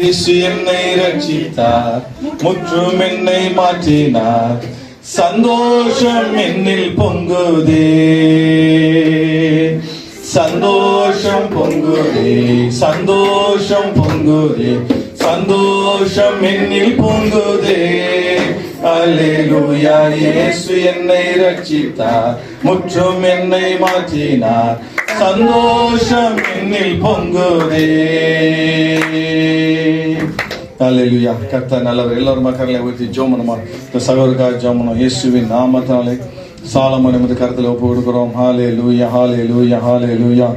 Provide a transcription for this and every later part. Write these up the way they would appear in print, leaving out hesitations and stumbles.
இயேசு என்னை ரட்சித்தார், முற்றும் என்னை மாற்றினார், சந்தோஷம் என்னில் பொங்குதே, சந்தோஷம் பொங்குதே, சந்தோஷம் பொங்குதே, சந்தோஷம் என்னில் பொங்குதே. அல்லேலூயா. இயேசு என்னை ரட்சித்தார், முற்றும் என்னை மாற்றினார், சந்தோஷம் என்னில் பொங்குதே. அல்லேலூயா. கர்த்தர் நல்லவர். எல்லாரும் கரங்களை உயர்த்தி ஜெபம் பண்ணுமா. இந்த சகோதரருக்காக ஜெபம் பண்ணுவோம். இயேசுவின் நாமத்தினாலே சாலமோன் நமது கருத்தில் ஒப்பு கொடுக்கிறோம். ஹல்லேலூயா, ஹல்லேலூயா, ஹல்லேலூயா.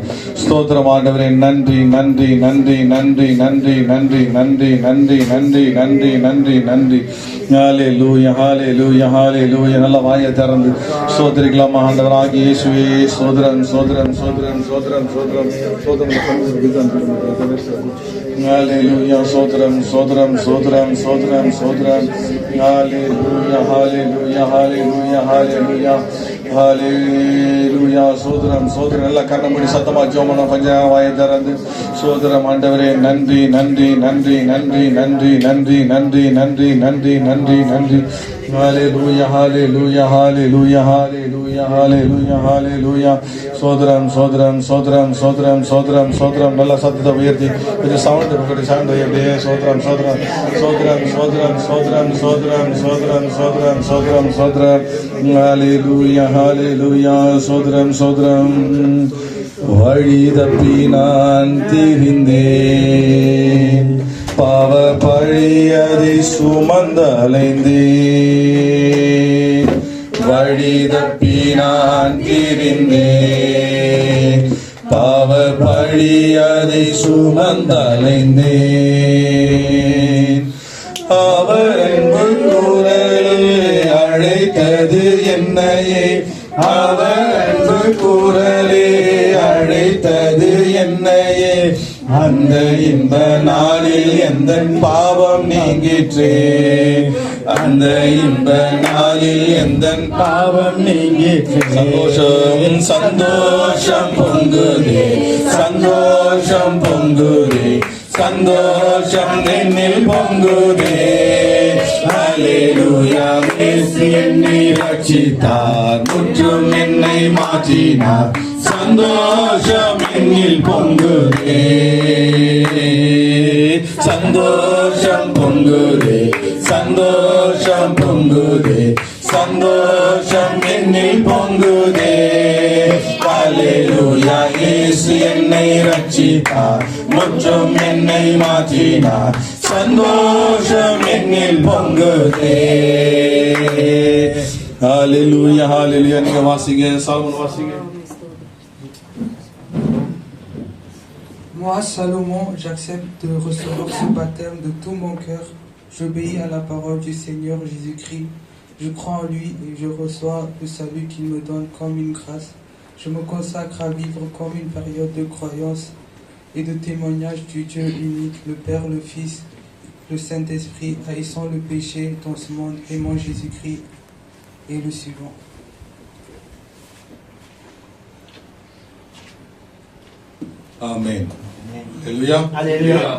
ஸ்தோத்திரம் ஆண்டவரே. நன்றி நன்றி நன்றி நன்றி நன்றி நன்றி நன்றி நன்றி நன்றி நன்றி நன்றி நன்றி. ஹல்லேலூயா, ஹல்லேலூயா, ஹல்லேலூயா. நல்ல வாயை திறந்து ஸ்தோத்திரிக்கலாமா. ஆண்டவராகிய இயேசுவே ஸ்தோத்திரம் ஸ்தோத்திரம் ஸ்தோத்திரம் ஸ்தோத்திரம் ஸ்தோத்திரம் ஸ்தோத்திரம். ஹல்லேலூயா. ஸ்தோத்திரம் ஸ்தோத்திரம் ஸ்தோத்திரம் ஸ்தோத்திரம் ஸ்தோத்திரம். ஹல்லேலூயா, ஹல்லேலூயா, ஹல்லேலூயா, ஹல்லேலூயா, ஹல்லேலூயா. ஸ்தோத்திரம் ஸ்தோத்திரம். எல்லாம் கண்ண மூடி சத்தமா ஜெபம் கொஞ்சம் வாயை திறந்து ஸ்தோத்திரம். ஆண்டவரே நன்றி நன்றி நன்றி நன்றி நன்றி நன்றி நன்றி நன்றி நன்றி நன்றி நன்றி. ஹல்லேலூயா, ஹல்லேலூயா, ஹல்லேலூயா, ஹல்லேலூயா, ஹல்லேலூயா, ஹல்லேலூயா. ஸ்தோத்திரம் ஸ்தோத்திரம் ஸ்தோத்திரம் ஸ்தோத்திரம் ஸ்தோத்திரம் ஸ்தோத்திரம். நல்ல சத்தத்தை உயர்த்தி கொஞ்சம் சவுண்ட் சவுண்ட் அப்படியே ஸ்தோத்திரம் ஸ்தோத்திரம் ஸ்தோத்திரம் ஸ்தோத்திரம் ஸ்தோத்திரம் ஸ்தோத்திரம் ஸ்தோத்திரம் ஸ்தோத்திரம் ஸ்தோத்திரம் ஸ்தோத்திரம். ஹல்லேலூயா, ஹல்லேலூயா. ஸ்தோத்திரம் ஸ்தோத்திரம். வழி தப்பி நான் திரிந்தேன், பாவ பழியதை சுமந்தலைந்தேன். வழி தப்பி நான் திரிந்தேன், பாவ பழியதை சுமந்தலைந்தேன். அவர் அன்பு குரலே அழைத்தது என்னையே, அவர் அன்பு குரலே அழைத்தது என்னையே. அந்த இன்ப நாளில் எந்த பாவம் நீங்கிற்றே, அந்த இன்ப நாளில் எந்த பாவம் நீங்கிற்றே. சந்தோஷம் சந்தோஷம் பொங்குதே, சந்தோஷம் பொங்குதே, சந்தோஷம் என்னில் பொங்குதே. ஹல்லேலூயா. இயேசு என்னை ரட்சித்தார், முற்றும் என்னை மாற்றினார், சந்தோஷம் என்னில் பொங்குதே, சந்தோஷம் பொங்குதே, சந்தோஷம் பொங்குதே, சந்தோஷம் என்னில் பொங்குதே. ஹல்லேலூயா. இயேசு என்னை ரட்சித்தார், முற்றும் என்னை மாற்றினார், சந்தோஷம் என்னில் பொங்குதே. ஹல்லேலூயா, ஹல்லேலூயா. நீங்க வாசிங்க, சாலமோன் வாசிங்க. Moi, Salomon, j'accepte de recevoir ce baptême de tout mon cœur. J'obéis à la parole du Seigneur Jésus-Christ. Je crois en lui et je reçois le salut qu'il me donne comme une grâce. Je me consacre à vivre comme une période de croyance et de témoignage du Dieu unique, le Père, le Fils, le Saint-Esprit, haïssant le péché dans ce monde, aimant Jésus-Christ et le suivant. Amen. Alléluia. Alléluia.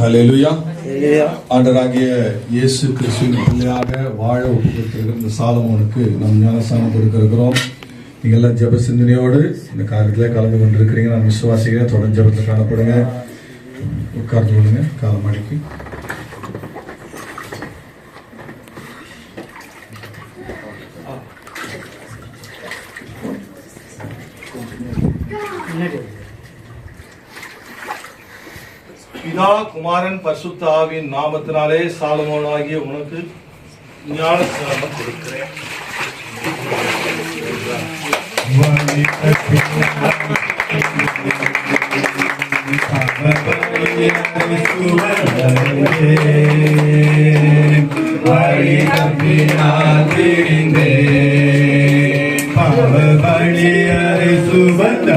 ஹல்லேலூயா. ஆண்டவராகிய இயேசு கிறிஸ்துவின் பிள்ளையாக வாழ ஒப்புக்கொடுத்திருக்கிற இந்த சாலமோனுக்கு நாம் ஞானஸ்தானம் கொடுத்திருக்கிறோம். நீங்கள் எல்லாம் ஜெப சிந்தனையோடு இந்த காரியத்திலே கலந்து கொண்டிருக்கிறீங்க. நான் விசுவாசிக்கிறேன். தொடர்ந்து ஜெபத்தில் காணப்படுங்க. உட்கார்ந்து கொள்ளுங்க. காலம் அடிக்கி பிதா குமாரன் பரிசுத்த ஆவியின் நாமத்தினாலே சாலமோன் ஆகிய உனக்கு ஞானஸ்நானம் கொடுக்கிறேன். வழி தப்பி நான் திரிந்தேன், பாவ வழியை சுமந்த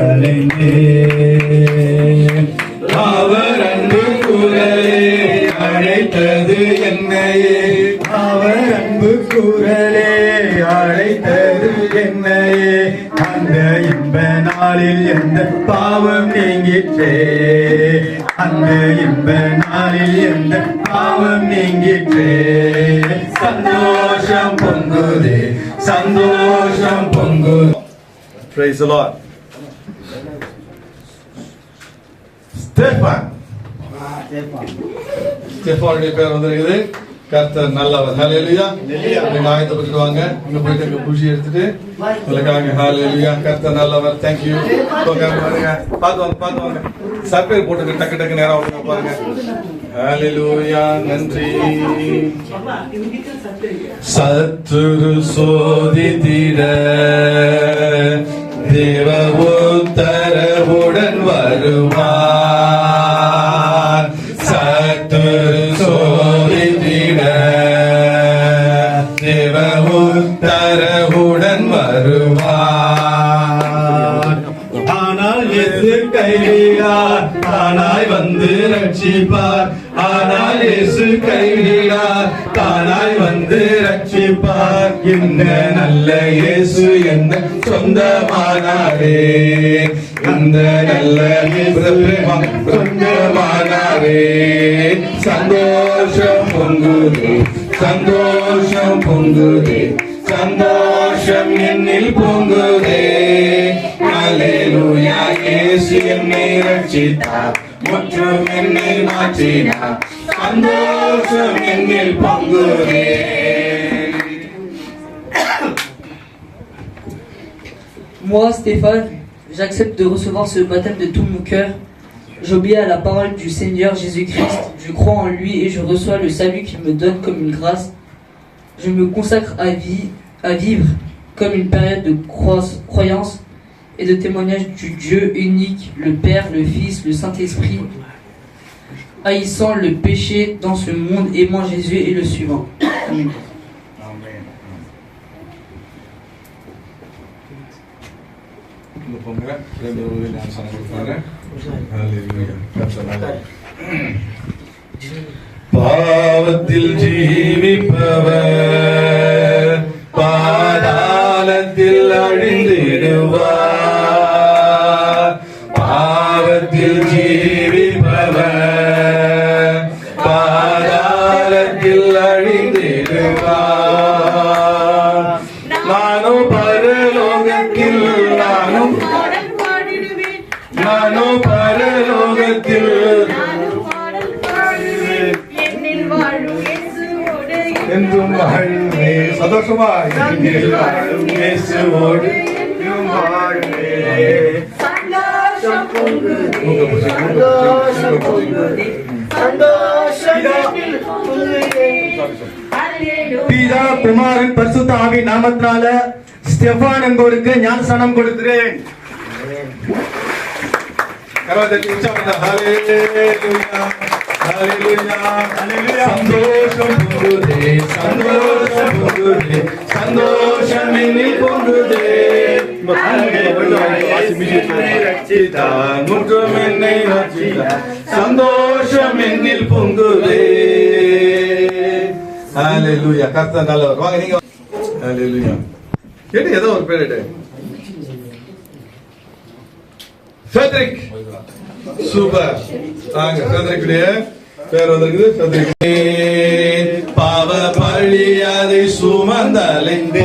அழைத்தது என்னையே அவர் அன்பு குரலே அழைத்தது என்னையே அந்த இன்ப நாளில் எந்த பாவம் நீங்கிற்றே அந்த இன்ப நாளில் எந்த பாவம் நீங்கிற்றே சந்தோஷம் பொங்குதே சந்தோஷம் பொங்குதே. Praise the Lord. ஸ்டெஃபான் ஸ்டெஃபானுடைய பேர் வந்திருக்குது. கர்த்தர் நல்லவர். ஹalleluya. நீங்க ஆயத்தப்பட்டு வாங்க. இங்க போயிட்டு இங்க குஷி எடுத்துட்டு உங்களுக்காக ஹalleluya. கர்த்தர் நல்லவர். Thank you. பாருங்க. பாத்து வாங்க. சர்ப்ரைஸ் போட்டுங்க. டக்கு டக்கு நேரா வந்து பாருங்க. ஹalleluya. நன்றி. சத்துரு சோதித்திட தேவ உத்தரவுடன் வருவார். சத்துரு சோதித்திட தேவ உத்தரவுடன் வருவார். ஆனால் இயேசு கைவிடார் தானாய் வந்து ரட்சிப்பார். ஆனால் இயேசு கைவிடார் தானாய் வந்து ரட்சிப்பார். இந்த நல்ல இயேசு என்ன சொந்தமானாரே இந்த நல்ல இயேசு சொந்தமானாரே. சந்தோஷம் பொங்குதே சந்தோஷம் பொங்குதே சந்தோஷம் என்னில் பொங்குதே. அல்லேலூயா. இயேசு என்னை ரட்சித்தார் முற்றும் என்னை மாற்றினார். சந்தோஷம் என்னில் பொங்குதே. Moi, Stéphane, j'accepte de recevoir ce baptême de tout mon cœur. J'obéis à la parole du Seigneur Jésus-Christ. Je crois en lui et je reçois le salut qu'il me donne comme une grâce. Je me consacre à vivre comme une période de croyance et de témoignage du Dieu unique, le Père, le Fils, le Saint-Esprit, haïssant le péché dans ce monde, aimant Jésus et le suivant. Amen. பாவத்தில் ஜீவிப்பவர் பாதாளத்தில் அழிந்திடுவார். பாவத்தில் ஜீவிப்பவர் பாதாளத்தில் அழிந்திடுவார். நானும் பரலோகத்தில் நானும் பரலோகத்தில் என்றும் வாழ்வே. சந்தோஷமா என்னில் வாழும் இயேசுவோடு என்றும் வாழ்வே. சந்தோஷம் பொங்குதே சந்தோஷம் பொங்குதே சந்தோஷம் என்னில் பொங்குதே. அல்லேலூயா. பிதா குமாரன் பரிசுத்த ஆவி நாமத்தினால ஸ்டெஃபான் என்பவருக்கு ஞானஸ்நானம் கொடுக்கிறேன். கரவதட்டி உற்சாகமா ஹalleluya ஹalleluya ஹalleluya. சந்தோஷம் பொங்குதே சந்தோஷம் பொங்குதே சந்தோஷம் என்னில் பொங்குதே. ரட்சித்தார் முற்றும் என்னை ரட்சித்தார். சந்தோஷம் என்னில் பொங்குதே. ஹalleluya. கர்த்தர் நல்லவர். வாங்க நீங்க ஹalleluya. கேட்டு ஏதோ ஒரு பேர் கேட்டு ஃபெட்ரிக். சூப்பர். தாங்க ஃபெட்ரிக்குடைய பேர் வந்திருக்குது. ஃபெட்ரிக் பாவ பழி அதை சுமந்தலைந்து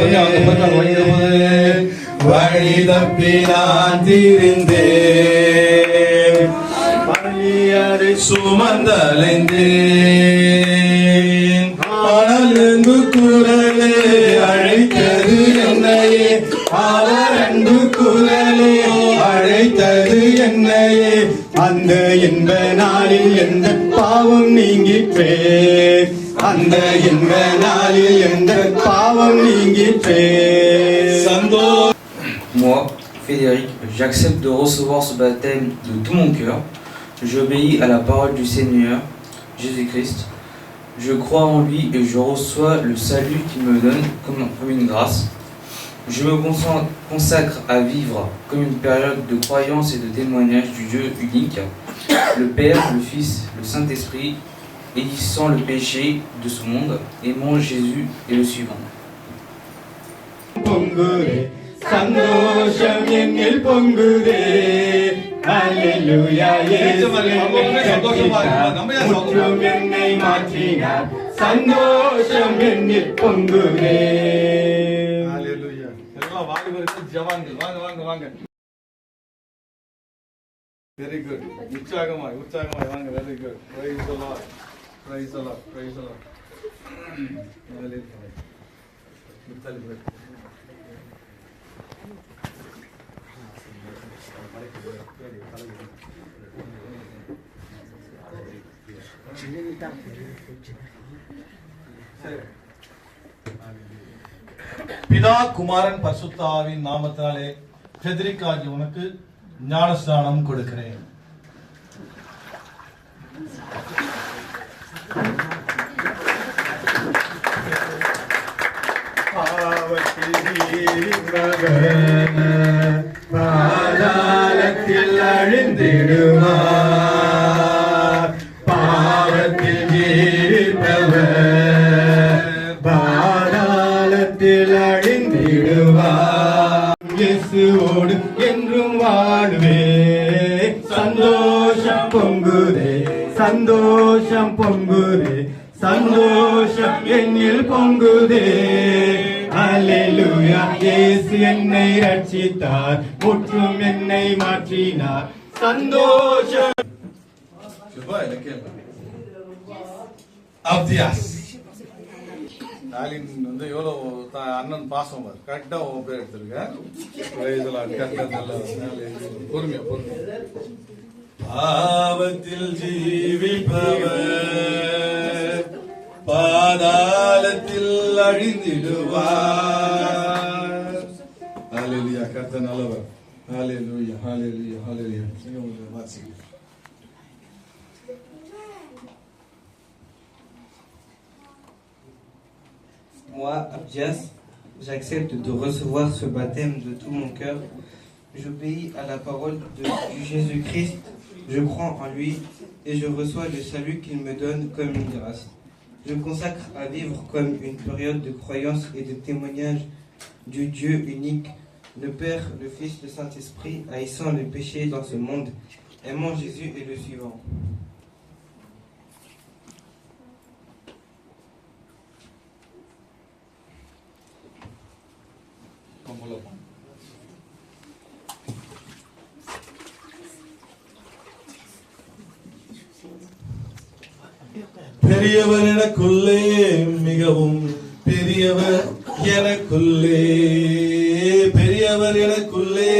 வழி தப்பி நான் தீர்ந்தேன். பழி அதை சுமந்தலைந்தேன். ஆனால் அன்பு குரலே அழைத்தது என்னையே. அவர் அன்பு குரலே அழைத்தது என்னையே. அந்த இன்ப நாளில் எந்த பாவம் நீங்கிற்றே அந்த இன்ப நாளில் எந்த பாவம் நீங்கிற்றே. சந்தோஷம். Moi, Frédéric, j'accepte de recevoir ce baptême de tout mon cœur. J'obéis à la parole du Seigneur Jésus-Christ. Je crois en lui et je reçois le salut qu'il me donne comme une grâce. Je me consacre à vivre comme une période de croyance et de témoignage du Dieu unique, le Père, le Fils, le Saint-Esprit, haïssant le péché de ce monde, aimant Jésus et le suivant. பொங்குதே சந்தோஷம் என்னில் பொங்குதே அல்லேலூயா முற்றும் என்னை மாற்றினார் சந்தோஷம் என்னில் பொங்குதே ஹalleluya எல்லாம் வாலிபர்கள் ஜவான்கள் வாங்க வாங்க வாங்க வெரி குட் உற்சாகமாய் வாங்க very good praise the lord praise the lord praise the lord ஹalleluya பிதா குமாரன் பரிசுத்த ஆவியின் நாமத்தாலே பெத்ரிக் ஆகிய உனக்கு ஞானஸ்நானம் கொடுக்கிறேன். பாதாளத்தில் அழிந்திடுவார் பாவத்தில் ஜீவிப்பவர் பாதாளத்தில் அழிந்திடுவார் இயேசுவோடு என்றும் வாழ்வே சந்தோஷம் பொங்குதே சந்தோஷம் பொங்குதே சந்தோஷம் என்னில் பொங்குதே அல்லேலூயா இயேசு என்னை ரட்சித்தார் முற்றும் என்னை மாற்றினார் சந்தோஷம் அப்தியாஸ் நாளின் வந்து எவ்வளோ அண்ணன் பாசம் கரெக்டா உன் பேர் எடுத்திருக்க பொறுமையா பாவத்தில் ஜீவிப்பவர் பாதாளத்தில் அழிந்திடுவார். ஹalleluya கர்த்தர் நல்லவர். ஹalleluya ஹalleluya ஹalleluya வாசிங்க. Moi, Abdias, j'accepte de recevoir ce baptême de tout mon cœur. J'obéis à la parole de Jésus-Christ. Je crois en lui et je reçois le salut qu'il me donne comme une grâce. Je consacre à vivre comme une période de croyance et de témoignage du Dieu unique, le Père, le Fils, le Saint-Esprit, haïssant le péché dans ce monde, aimant Jésus et le suivant. பெரியவர் எனக்குள்ளே மிகவும் பெரியவர் எனக்குள்ளே பெரியவர் எனக்குள்ளே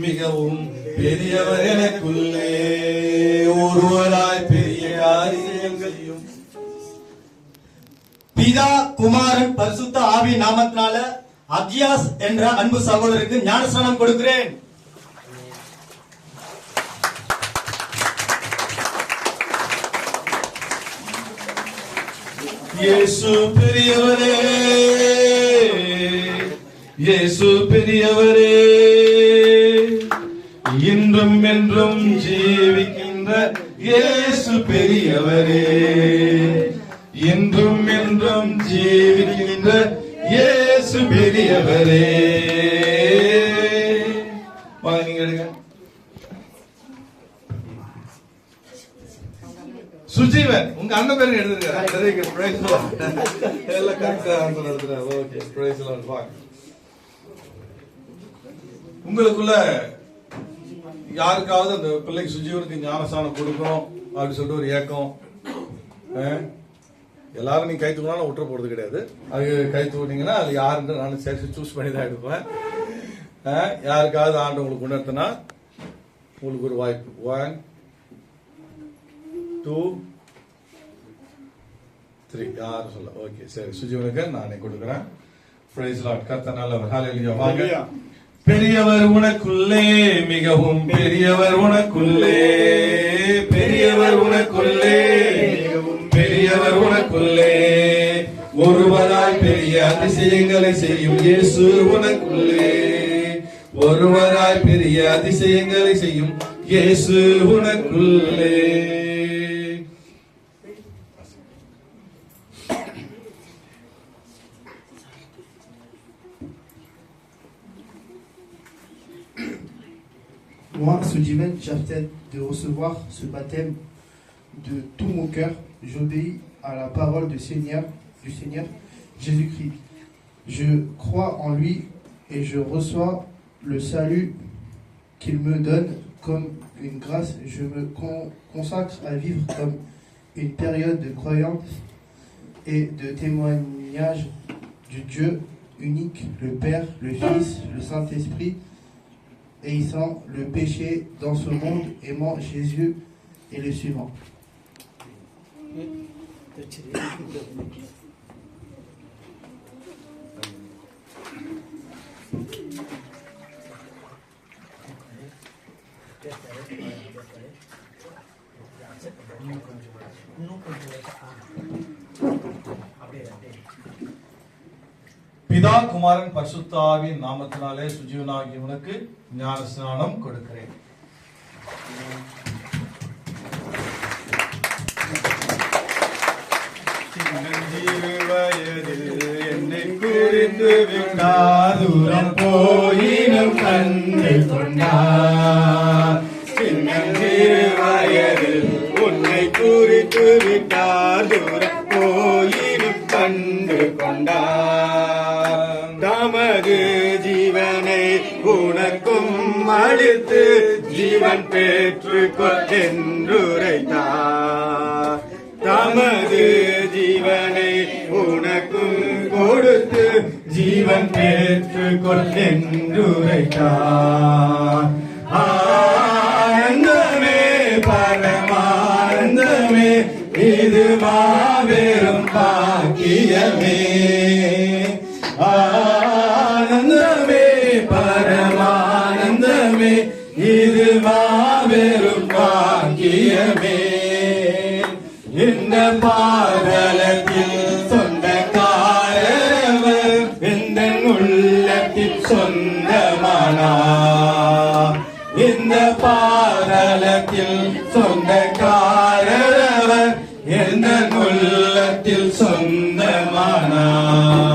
மிகவும் பெரியவர் எனக்குள்ளே ஒருவராய் பெரிய காரியங்களையும் பிதா குமாரன் பரிசுத்த ஆவி நாமத்தினால அப்தியாஸ் என்ற அன்பு சகோதரருக்கு ஞானஸ்நானம் கொடுக்கிறேன். இயேசு பெரியவரே இயேசு பெரியவரே இன்றும் என்றும் ஜீவிக்கின்ற இயேசு பெரியவரே இன்றும் என்றும் ஜீவிக்கின்ற இயேசு பெரியவரே. வாங்க நீங்க எடுங்க. சுஜீவன் உங்க அண்ணன் பேரு எடுத்துருக்காரு. எல்லாம் கரெக்டா ஆன்சர் எடுத்துறாரு. Okay praise the Lord. வாங்க. உங்களுக்குள்ள யாருக்காவது அந்த பிள்ளைக்கு சுஜீவனுக்கு ஞானஸ்நானம் கொடுக்கணும் அப்படின்னு சொல்லிட்டு ஒரு ஏக்கம், எல்லாரும் நீங்க கை தூக்கினாலும் விட்டுற போறது கிடையாது. அது கை தூக்கினீங்கன்னா அது யாருன்னு நானும் சேர்த்து சூஸ் பண்ணி தான் எடுப்பேன். யாருக்காவது ஆண்டு உங்களுக்கு உணர்த்தினா உங்களுக்கு ஒரு வாய்ப்பு. 1 2 3 யாரும் சொல்ல. ஓகே சரி, சுஜீவனுக்கு நானே கொடுக்குறேன். Praise Lord. கர்த்தர் நல்லவர். ஹalleluya. வாங்க. பெரியவர் உனக்குள்ளே மிகவும் பெரியவர் உனக்குள்ளே பெரியவர் உனக்குள்ளே மிகவும் பெரியவர் உனக்குள்ளே ஒருவராய் பெரிய அதிசயங்களை செய்யும் இயேசு உனக்குள்ளே ஒருவராய் பெரிய அதிசயங்களை செய்யும் இயேசு உனக்குள்ளே. Moi, ce dimanche, j'accepte de recevoir ce baptême de tout mon cœur. J'obéis à la parole du Seigneur Jésus-Christ. Je crois en lui et je reçois le salut qu'il me donne comme une grâce. Je me consacre à vivre comme une période de croyance et de témoignage du Dieu unique, le Père, le Fils, le Saint-Esprit, haïssant le péché dans ce monde, aimant Jésus et le suivant. பிதா குமாரன் பரிசுத்த ஆவியின் நாமத்தினாலே சுஜீவனாகிய உனக்கு ஞான ஸ்நானம் கொடுக்கிறேன். வயதில் என்னை குறித்து விட்டார், தூரம் போயினும் கண்டு கொண்டார். சின்னஞ்சிறு வயதில் உன்னை குறித்து விட்டார், தூரம் போயினும் கண்டு கொண்டார். தமது ஜீவனை உனக்கும் அளித்து ஜீவன் பெற்றுக்கொள் என்றுரைத்தார். தமது ஜீவனை உனக்கும் கொடுத்து ஜீவன் பெற்றுக்கொள் என்றுரைத்தார். ஆனந்தமே பரமானந்தமே, இது மாபெரும் பாக்கியமே. ஆனந்தமே பரமானந்தமே, இது மாபெரும் பாக்கியமே. இந்த பாதலத்தில் சொந்தக்காரவர் இந்த உள்ளத்தில் சொந்தமானார். இந்த பாதலத்தில் சொந்தக்காரவர் எந்த உள்ளத்தில் சொந்தமானார்.